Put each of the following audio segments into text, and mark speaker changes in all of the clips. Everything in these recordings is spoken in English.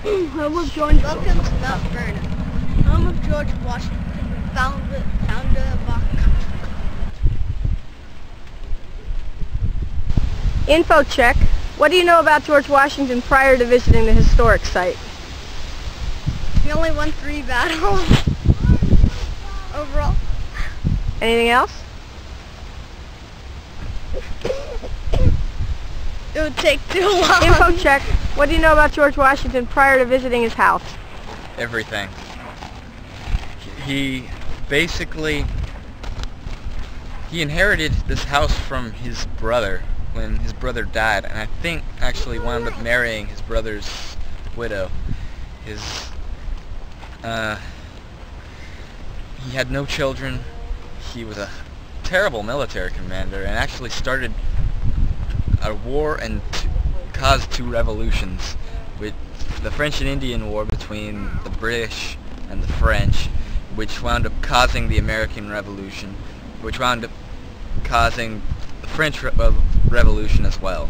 Speaker 1: Home of George.
Speaker 2: Welcome to Mount Vernon, home of George Washington, founder of our country.
Speaker 1: Info check. What do you know about George Washington prior to visiting the historic site?
Speaker 2: He only won 3 battles overall.
Speaker 1: Anything else?
Speaker 2: It would take too long.
Speaker 1: Info check. What do you know about George Washington prior to visiting his house?
Speaker 3: Everything. He basically, he inherited this house from his brother when his brother died, and I think actually wound up marrying his brother's widow. He had no children. He was a terrible military commander and actually started a war and caused 2 revolutions, with the French and Indian War between the British and the French, which wound up causing the American Revolution, which wound up causing the French Revolution as well.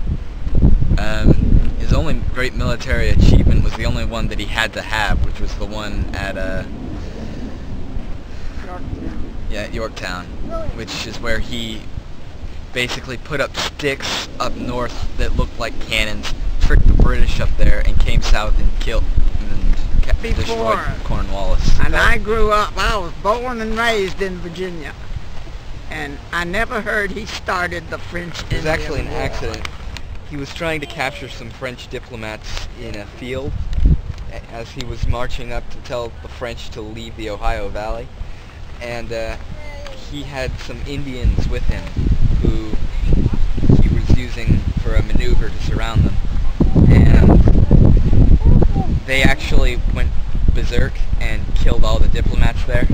Speaker 3: His only great military achievement was the only one that he had to have, which was the one at Yorktown, which is where he basically put up sticks up north that looked like cannons, tricked the British up there, and came south and killed and destroyed Cornwallis.
Speaker 4: And I grew up, I was born and raised in Virginia, and I never heard he started the French-Indian War.
Speaker 3: It was actually an accident. He was trying to capture some French diplomats in a field as he was marching up to tell the French to leave the Ohio Valley, and he had some Indians with him who he was using for a maneuver to surround them, and they actually went berserk and killed all the diplomats there,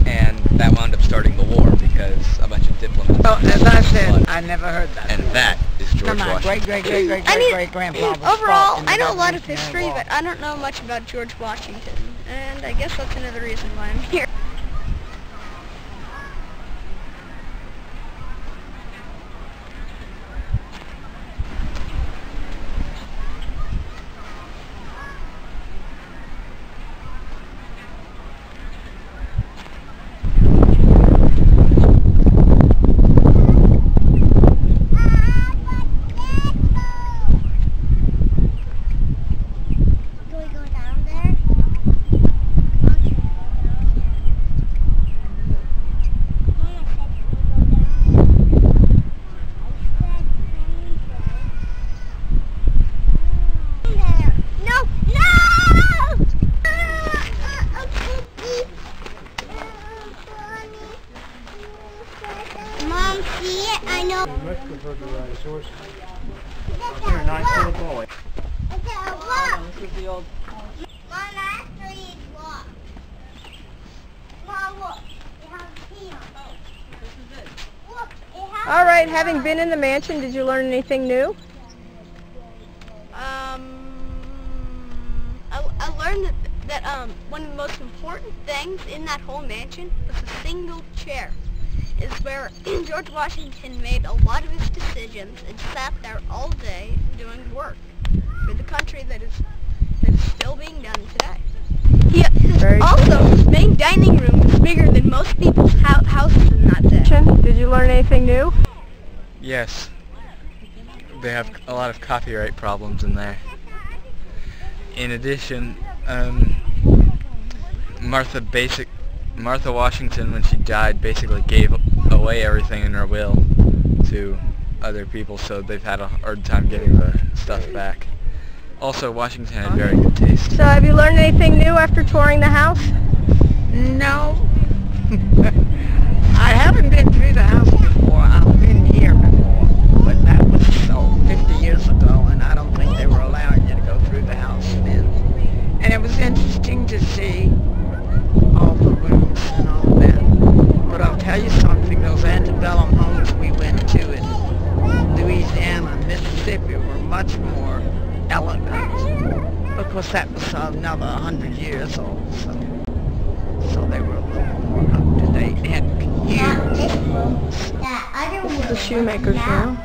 Speaker 3: and that wound up starting the war because a bunch of diplomats.
Speaker 4: Oh, as I said, I never heard that.
Speaker 3: And that is George Washington.
Speaker 4: Great-great-great-great-great-grandfather.
Speaker 2: Overall, I know a lot of history, but I don't know much about George Washington, and I guess that's another reason why I'm here. Mom, see it? I know.
Speaker 5: I much prefer to ride horses. You're a nice little boy.
Speaker 1: This is the old...
Speaker 2: Mom, actually it's locked. Mom, look. It has a key on it.
Speaker 1: This is it.
Speaker 2: Look, it has
Speaker 1: All right, having been in the mansion, did you learn anything new?
Speaker 2: I learned that one of the most important things in that whole mansion was a single chair. Is where George Washington made a lot of his decisions and sat there all day doing work for the country that is still being done today. His main dining room is bigger than most people's houses in that day.
Speaker 1: Did you learn anything new?
Speaker 3: Yes. They have a lot of copyright problems in there. In addition, Martha Washington, when she died, basically gave away everything in her will to other people, so they've had a hard time getting the stuff back. Also, Washington had very good taste.
Speaker 1: So have you learned anything new after touring the house?
Speaker 4: No. I haven't been through the house before. I've been here before, but that was 50 years ago, and I don't think they were allowing you to go through the house then. And it was interesting to see all the rooms and all that. But I'll tell you something, those antebellum homes we went to in Louisiana and Mississippi were much more elegant, because that was another 100 years old, so they were a little more up to date. They had huge rooms.
Speaker 1: This is the shoemaker's room.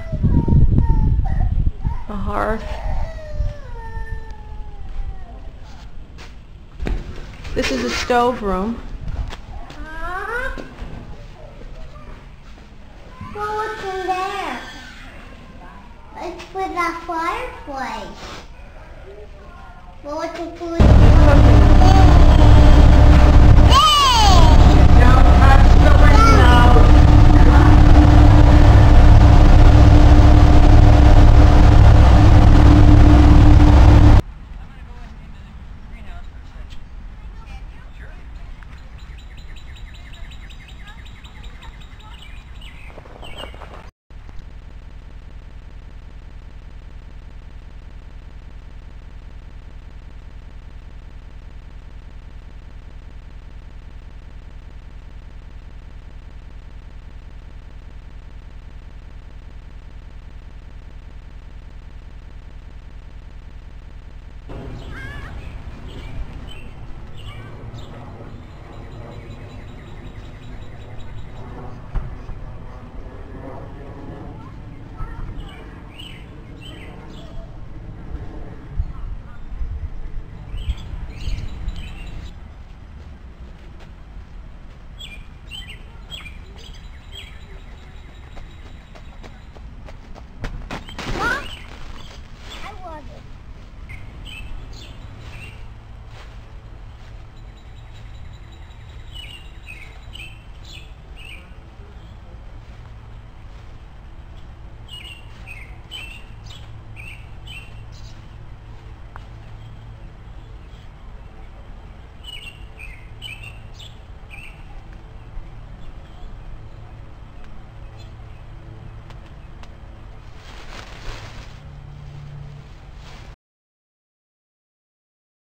Speaker 1: A hearth. This is the stove room.
Speaker 2: Well, what's in there? It's for that fireplace. Well, what's included in there?